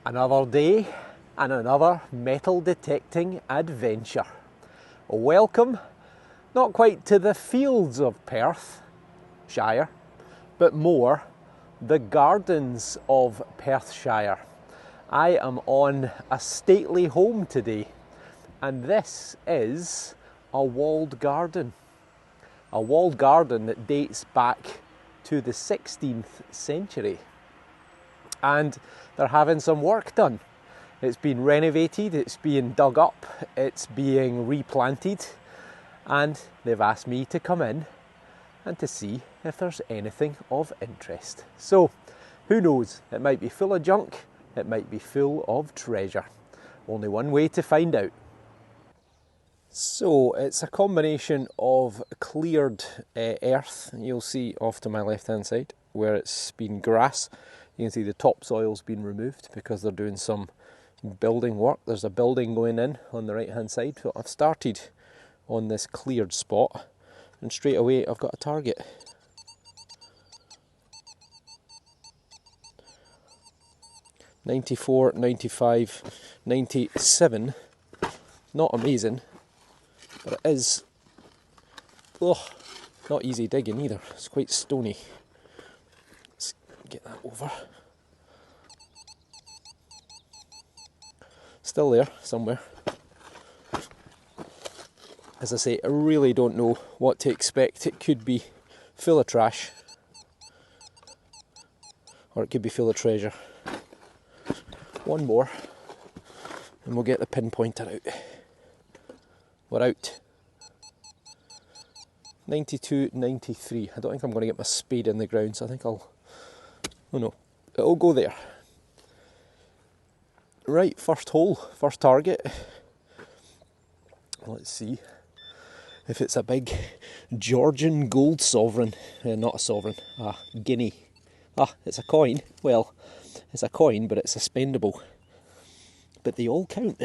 Another day and another metal detecting adventure. Welcome, not quite to the fields of Perthshire, but more the gardens of Perthshire. I am on a stately home today, and this is a walled garden. A walled garden that dates back to the 16th century. And they're having some work done. It's been renovated, it's being dug up, it's being replanted, and they've asked me to come in and to see if there's anything of interest. So, who knows? It might be full of junk, it might be full of treasure. Only one way to find out. So, it's a combination of cleared earth, you'll see off to my left hand side, where it's been grass. You can see the topsoil's been removed because they're doing some building work. There's a building going in on the right hand side. So I've started on this cleared spot and straight away I've got a target. "94, 95, 97. Not amazing, but it is not easy digging either. It's quite stony. Let's get that over. Still there somewhere. As I say, I really don't know what to expect. It could be full of trash, or it could be full of treasure. One more and we'll get the pinpointer out. We're out. 92, 93. I don't think I'm going to get my spade in the ground, so I think oh no, it'll go there. Right, first hole, first target. Let's see if it's a big Georgian gold sovereign. Not a sovereign, a guinea. It's a coin. Well, it's a coin, but it's a spendable. But they all count.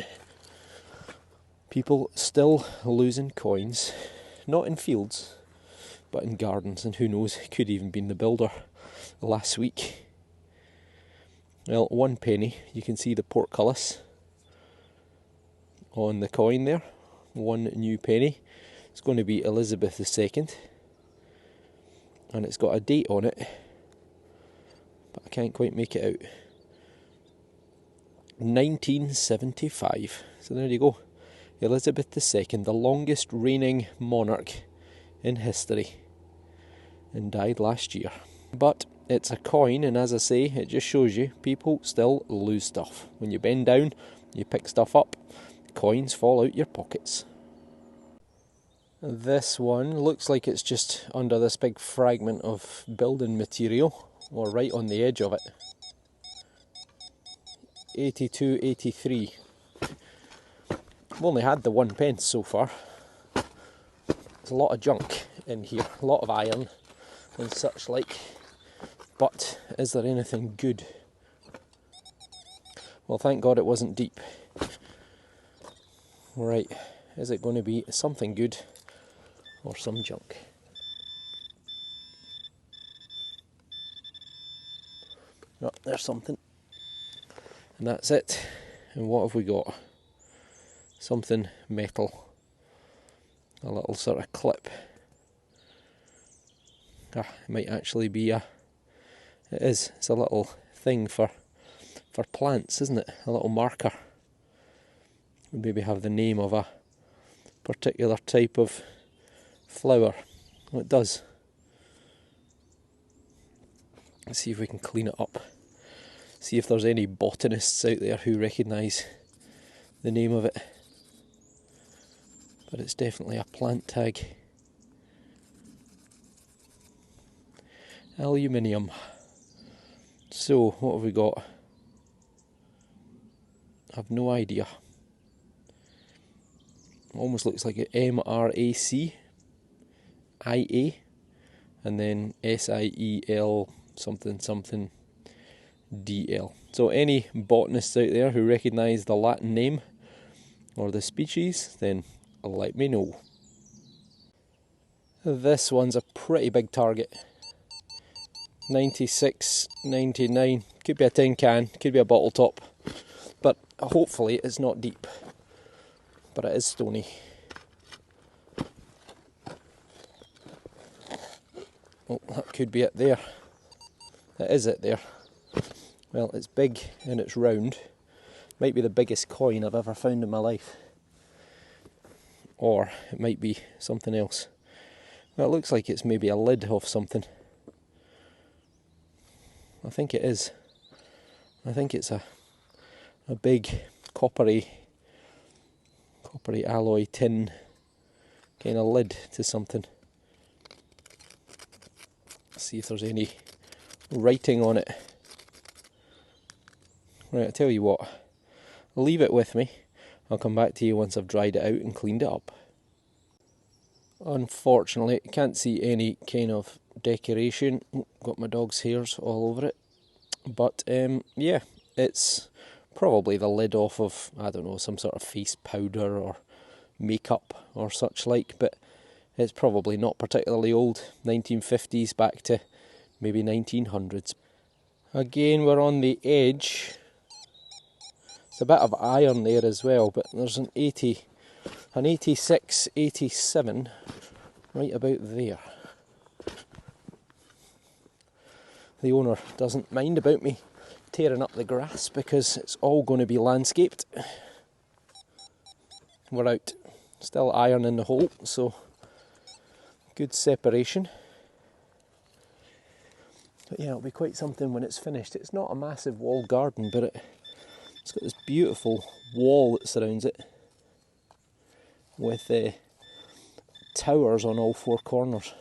People still losing coins, not in fields, but in gardens, and who knows, it could even been the builder last week. Well, 1 penny, you can see the portcullis on the coin there. 1 new penny. It's going to be Elizabeth II, and it's got a date on it, but I can't quite make it out. 1975. So there you go. Elizabeth II, the longest reigning monarch in history, and died last year. But it's a coin, and as I say, it just shows you people still lose stuff. When you bend down, you pick stuff up, coins fall out your pockets. This one looks like it's just under this big fragment of building material, or right on the edge of it. 82, 83. I've only had the 1 pence so far. There's a lot of junk in here, a lot of iron and such like. But is there anything good? Well, thank God it wasn't deep. Right, is it going to be something good or some junk? Oh, there's something. And that's it. And what have we got? Something metal. A little sort of clip. It might actually be it is. It's a little thing for plants, isn't it? A little marker. We maybe have the name of a particular type of flower. Well, it does. Let's see if we can clean it up. See if there's any botanists out there who recognise the name of it. But it's definitely a plant tag. Aluminium. So, what have we got? I've no idea. Almost looks like an MRAC, IA, and then SIEL something something DL. So any botanists out there who recognise the Latin name or the species, then let me know. This one's a pretty big target. 96, 99, could be a tin can, could be a bottle top. hopefully it's not deep, but it is stony. Oh, that could be it there. That is it there. Well, it's big and it's round. Might be the biggest coin I've ever found in my life. Or it might be something else. Well, it looks like it's maybe a lid of something. I think it is. I think it's a big coppery alloy tin kind of lid to something. See if there's any writing on it. Right, I'll tell you what, leave it with me. I'll come back to you once I've dried it out and cleaned it up. Unfortunately, can't see any kind of decoration. Got my dog's hairs all over it. But yeah, it's probably the lid off of, I don't know, some sort of face powder or makeup or such like, but it's probably not particularly old. 1950s back to maybe 1900s. Again, we're on the edge. It's a bit of iron there as well, but there's an 86, 87 right about there. The owner doesn't mind about me tearing up the grass because it's all going to be landscaped. We're out. Still iron in the hole, so good separation. But yeah, it'll be quite something when it's finished. It's not a massive walled garden, but it's got this beautiful wall that surrounds it with towers on all four corners.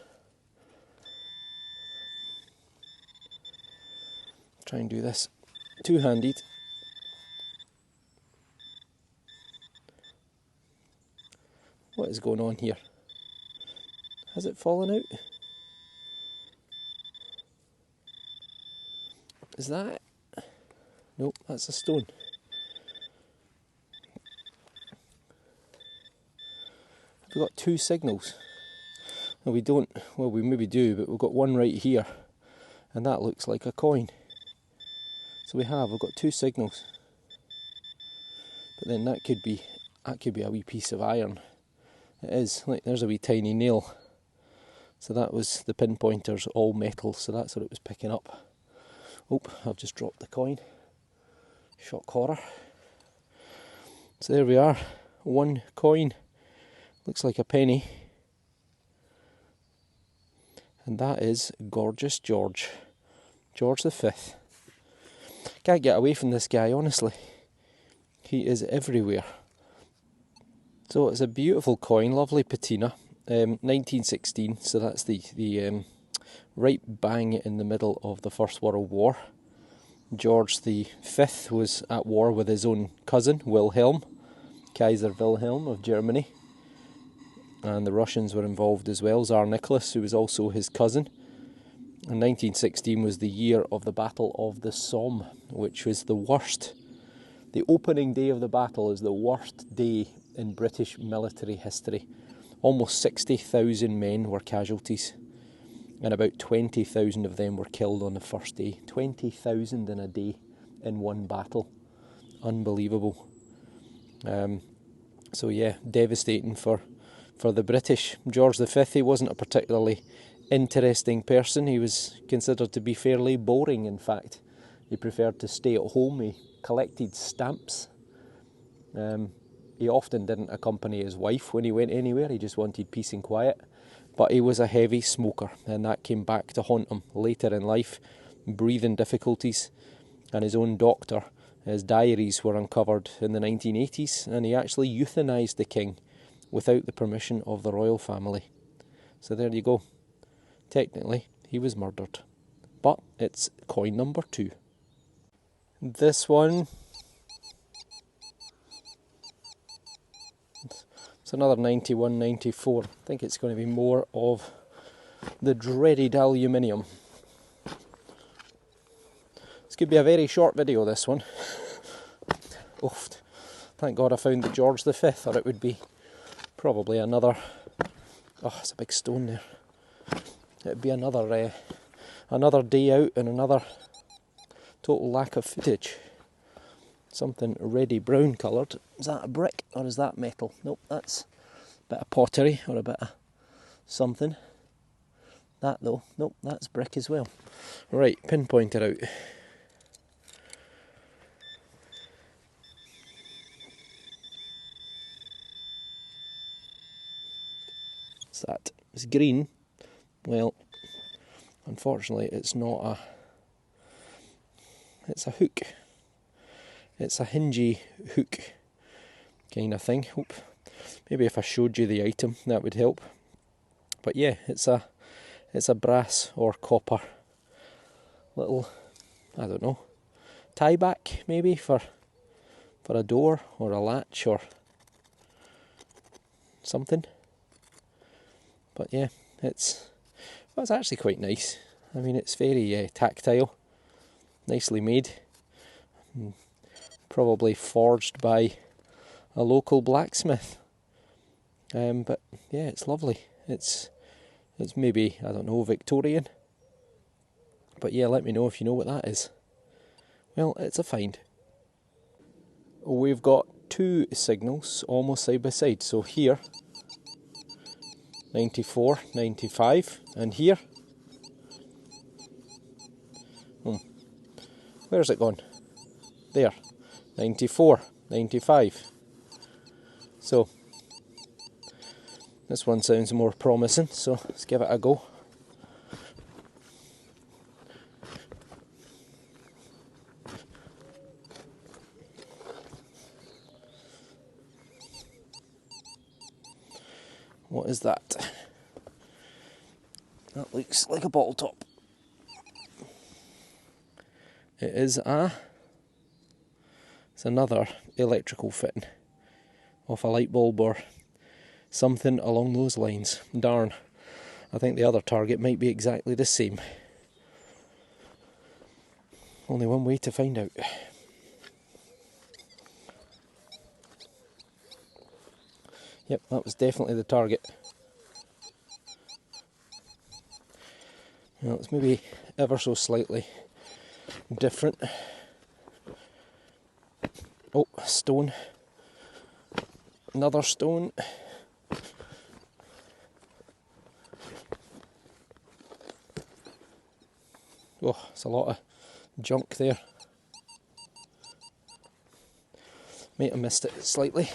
Try and do this two-handed. What is going on here? Has it fallen out? Is that it? Nope, that's a stone. We've got two signals. No, we don't. Well, we maybe do, but we've got one right here, and that looks like a coin. So we've got two signals. But then that could be a wee piece of iron. It is. Like, there's a wee tiny nail. So that was the pinpointers, all metal, so that's what it was picking up. Oh, I've just dropped the coin. Shock horror. So there we are. One coin. Looks like a penny. And that is Gorgeous George. George V. Can't get away from this guy, honestly. He is everywhere. So it's a beautiful coin, lovely patina. 1916, so that's the right bang in the middle of the First World War. George V was at war with his own cousin, Wilhelm, Kaiser Wilhelm of Germany. And the Russians were involved as well, Tsar Nicholas, who was also his cousin. And 1916 was the year of the Battle of the Somme, which was the worst. The opening day of the battle is the worst day in British military history. Almost 60,000 men were casualties, and about 20,000 of them were killed on the first day. 20,000 in a day in one battle. Unbelievable. So yeah, devastating for the British. George V, he wasn't a particularly interesting person. He was considered to be fairly boring, in fact. He preferred to stay at home. He collected stamps. He often didn't accompany his wife when he went anywhere. He just wanted peace and quiet. But he was a heavy smoker, and that came back to haunt him later in life. Breathing difficulties, and his own doctor, his diaries were uncovered in the 1980s, and he actually euthanised the king without the permission of the royal family. So there you go. Technically, he was murdered. But it's coin number 2. This one, it's another 91, 94. I think it's going to be more of the dreaded aluminium. This could be a very short video, this one. Oof. Thank God I found the George V, or it would be probably another... Oh, it's a big stone there. It would be another day out and another total lack of footage. something reddy brown coloured. Is that a brick or is that metal? Nope, that's a bit of pottery or a bit of something. That though, nope, that's brick as well. Right, pinpoint it out. What's that? It's green. Well, unfortunately it's not a... It's a hook. It's a hingy hook kind of thing. Oop. Maybe if I showed you the item that would help. But yeah, it's a brass or copper little, I don't know, tie back maybe for a door or a latch or something. But yeah, it's actually quite nice. I mean, it's very tactile, nicely made. Probably forged by a local blacksmith. But yeah, it's lovely. It's maybe, I don't know, Victorian. But yeah, let me know if you know what that is. Well, it's a find. We've got two signals almost side by side. So here, 94, 95, and here. Where's it gone? There. 94, 95. So this one sounds more promising, so let's give it a go. What is that? That looks like a bottle top. It's another electrical fitting off a light bulb or something along those lines. Darn, I think the other target might be exactly the same. Only one way to find out. Yep, that was definitely the target. Well, it's maybe ever so slightly different. Oh, stone. Another stone. Oh, it's a lot of junk there. Might have missed it slightly.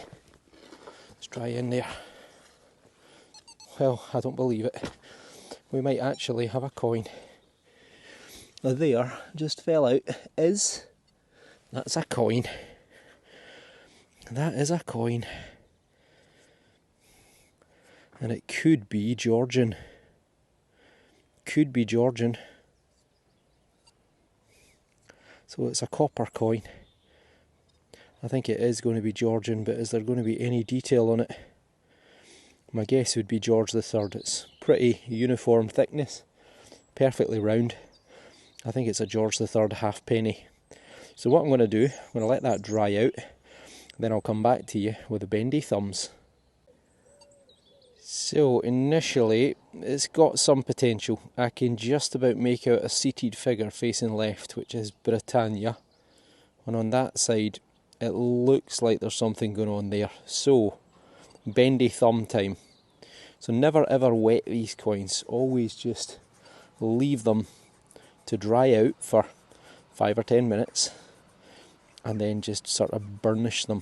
Let's try in there. Well, I don't believe it. We might actually have a coin. There, just fell out. That's a coin. That is a coin. And it could be Georgian. Could be Georgian. So it's a copper coin. I think it is going to be Georgian, but is there going to be any detail on it? My guess would be George III. It's pretty uniform thickness, perfectly round. I think it's a George III halfpenny. So what I'm going to do, I'm going to let that dry out, then I'll come back to you with the bendy thumbs. So initially, it's got some potential. I can just about make out a seated figure facing left, which is Britannia. And on that side, it looks like there's something going on there. So, bendy thumb time. So never ever wet these coins. Always just leave them to dry out for 5 or 10 minutes. And then just sort of burnish them.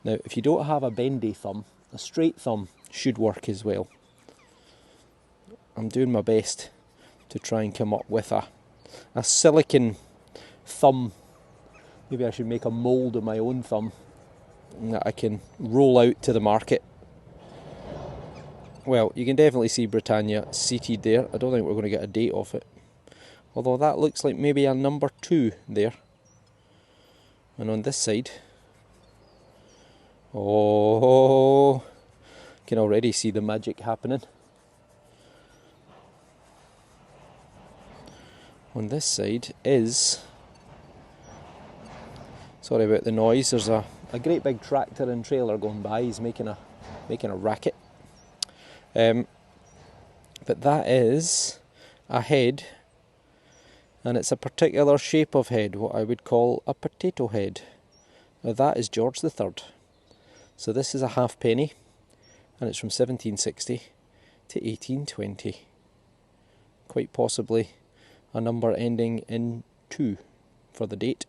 Now, if you don't have a bendy thumb, a straight thumb should work as well. I'm doing my best to try and come up with a silicone thumb. Maybe I should make a mould of my own thumb that I can roll out to the market. Well, you can definitely see Britannia seated there. I don't think we're going to get a date off it. Although that looks like maybe a number 2 there. And on this side, oh, can already see the magic happening. On this side is, sorry about the noise, there's a great big tractor and trailer going by. He's making a racket. But that is a head, and it's a particular shape of head, what I would call a potato head. Now that is George the Third. So this is a halfpenny, and it's from 1760 to 1820. Quite possibly a number ending in 2 for the date.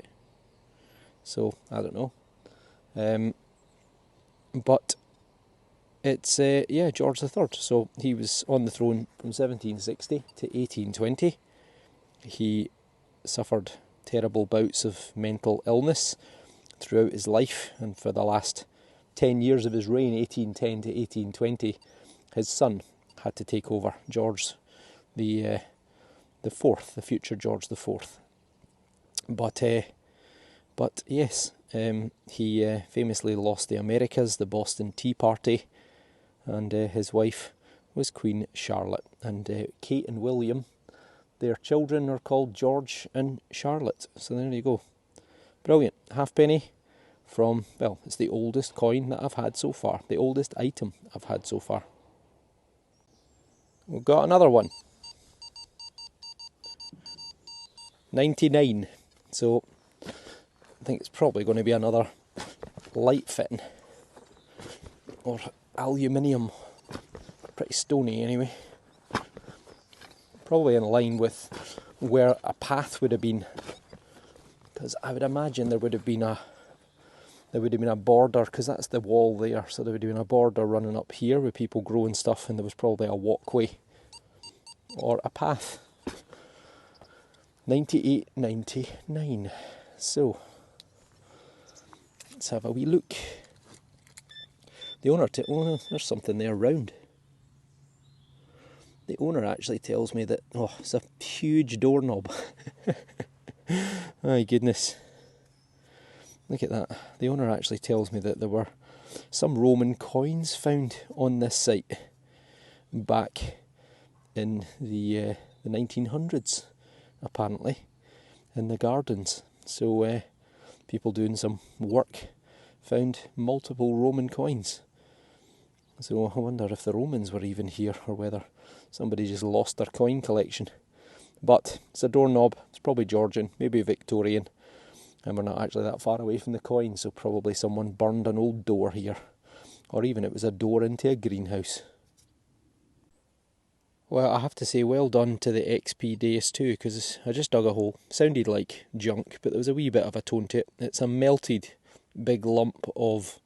So, I don't know. But it's, yeah, George the Third. So he was on the throne from 1760 to 1820. He suffered terrible bouts of mental illness throughout his life, and for the last 10 years of his reign, 1810 to 1820, his son had to take over, George the Fourth, the future George the Fourth. But yes, he famously lost the Americas, the Boston Tea Party, and his wife was Queen Charlotte. And Kate and William, their children are called George and Charlotte. So there you go. Brilliant. Halfpenny from, well, it's the oldest coin that I've had so far. The oldest item I've had so far. We've got another one. 99. So I think it's probably going to be another light fitting. Or aluminium. Pretty stony anyway. Probably in line with where a path would have been. Because I would imagine there would have been a border, because that's the wall there, so there would have been a border running up here with people growing stuff, and there was probably a walkway or a path. 98.99. So let's have a wee look. The owner, oh, there's something there round. The owner actually tells me that, oh, it's a huge doorknob. My goodness. Look at that. The owner actually tells me that there were some Roman coins found on this site back in the 1900's, apparently, in the gardens. So people doing some work found multiple Roman coins. So I wonder if the Romans were even here, or whether somebody just lost their coin collection. But it's a doorknob. It's probably Georgian, maybe Victorian. And we're not actually that far away from the coin, so probably someone burned an old door here. Or even it was a door into a greenhouse. Well, I have to say well done to the XP Deus too, because I just dug a hole. Sounded like junk, but there was a wee bit of a tone to it. It's a melted big lump of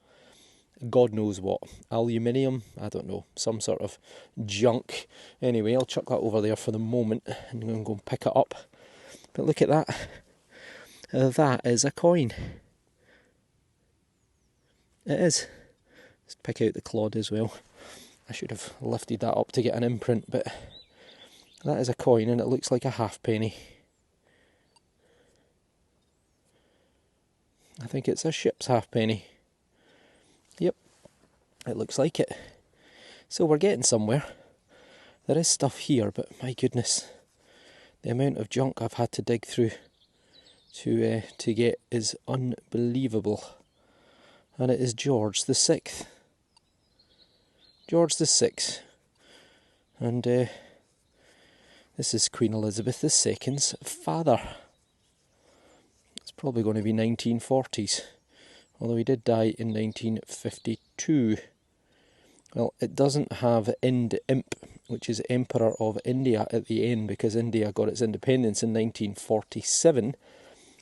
God knows what. Aluminium, I don't know, some sort of junk. Anyway, I'll chuck that over there for the moment and I'm going to go and pick it up. But look at that. That is a coin. It is. Let's pick out the clod as well. I should have lifted that up to get an imprint, but that is a coin and it looks like a halfpenny. I think it's a ship's halfpenny. Yep, it looks like it. So we're getting somewhere. There is stuff here, but my goodness, the amount of junk I've had to dig through to get is unbelievable. And it is George the Sixth. George the Sixth. And this is Queen Elizabeth II's father. It's probably going to be 1940s. Although he did die in 1952. Well, it doesn't have Ind Imp, which is Emperor of India at the end, because India got its independence in 1947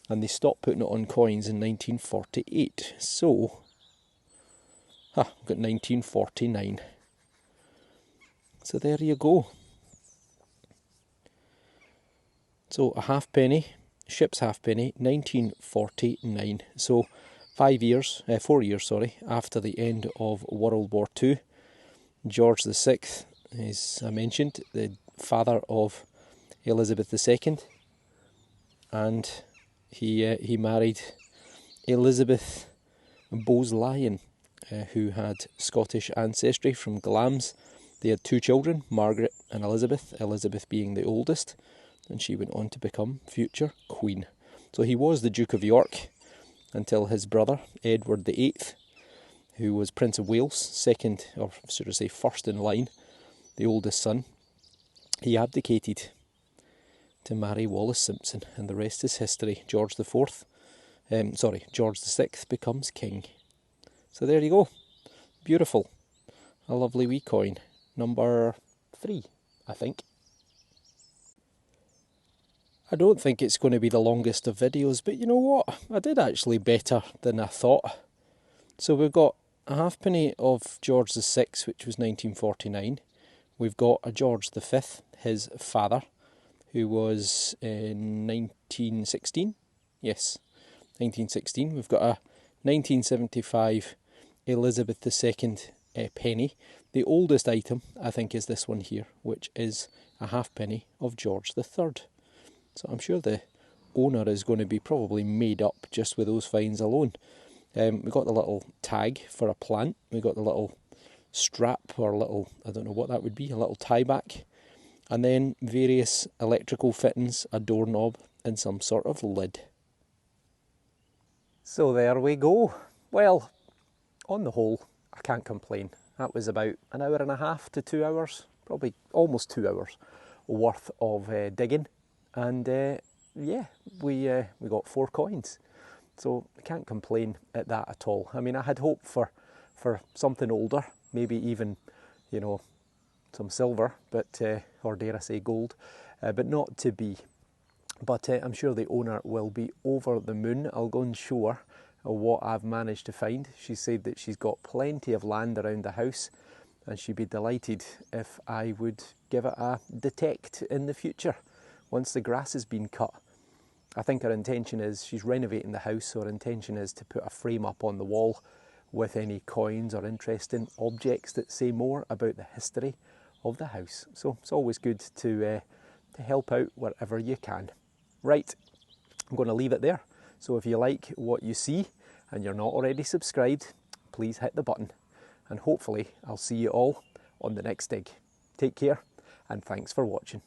and they stopped putting it on coins in 1948. So, we've got 1949. So there you go. So a halfpenny, ship's halfpenny, 1949. So 4 years, after the end of World War II, George VI, as I mentioned, the father of Elizabeth II, and he married Elizabeth Bowes-Lyon, who had Scottish ancestry from Glamis. They had 2 children, Margaret and Elizabeth, Elizabeth being the oldest, and she went on to become future Queen. So he was the Duke of York until his brother, Edward VIII, who was Prince of Wales, second, or should I say first in line, the oldest son, he abdicated to marry Wallis Simpson, and the rest is history. George IV Sorry, George VI becomes king. So there you go. Beautiful. A lovely wee coin. Number 3, I think. I don't think it's going to be the longest of videos, but you know what? I did actually better than I thought. So we've got a halfpenny of George VI, which was 1949. We've got a George V, his father, who was in 1916. Yes, 1916. We've got a 1975 Elizabeth II penny. The oldest item, I think, is this one here, which is a halfpenny of George III. So I'm sure the owner is going to be probably made up just with those finds alone. We've got the little tag for a plant. We've got the little strap or little, I don't know what that would be, a little tie back. And then various electrical fittings, a doorknob and some sort of lid. So there we go. Well, on the whole, I can't complain. That was about an hour and a half to 2 hours, probably almost 2 hours worth of digging. And yeah, we got 4 coins. So I can't complain at that at all. I mean, I had hoped for something older, maybe even, you know, some silver, but or dare I say gold, but not to be. But I'm sure the owner will be over the moon. I'll go and show her what I've managed to find. She said that she's got plenty of land around the house and she'd be delighted if I would give it a detect in the future once the grass has been cut. I think her intention is, she's renovating the house, so her intention is to put a frame up on the wall with any coins or interesting objects that say more about the history of the house. So it's always good to help out wherever you can. Right, I'm going to leave it there. So if you like what you see and you're not already subscribed, please hit the button. And hopefully I'll see you all on the next dig. Take care and thanks for watching.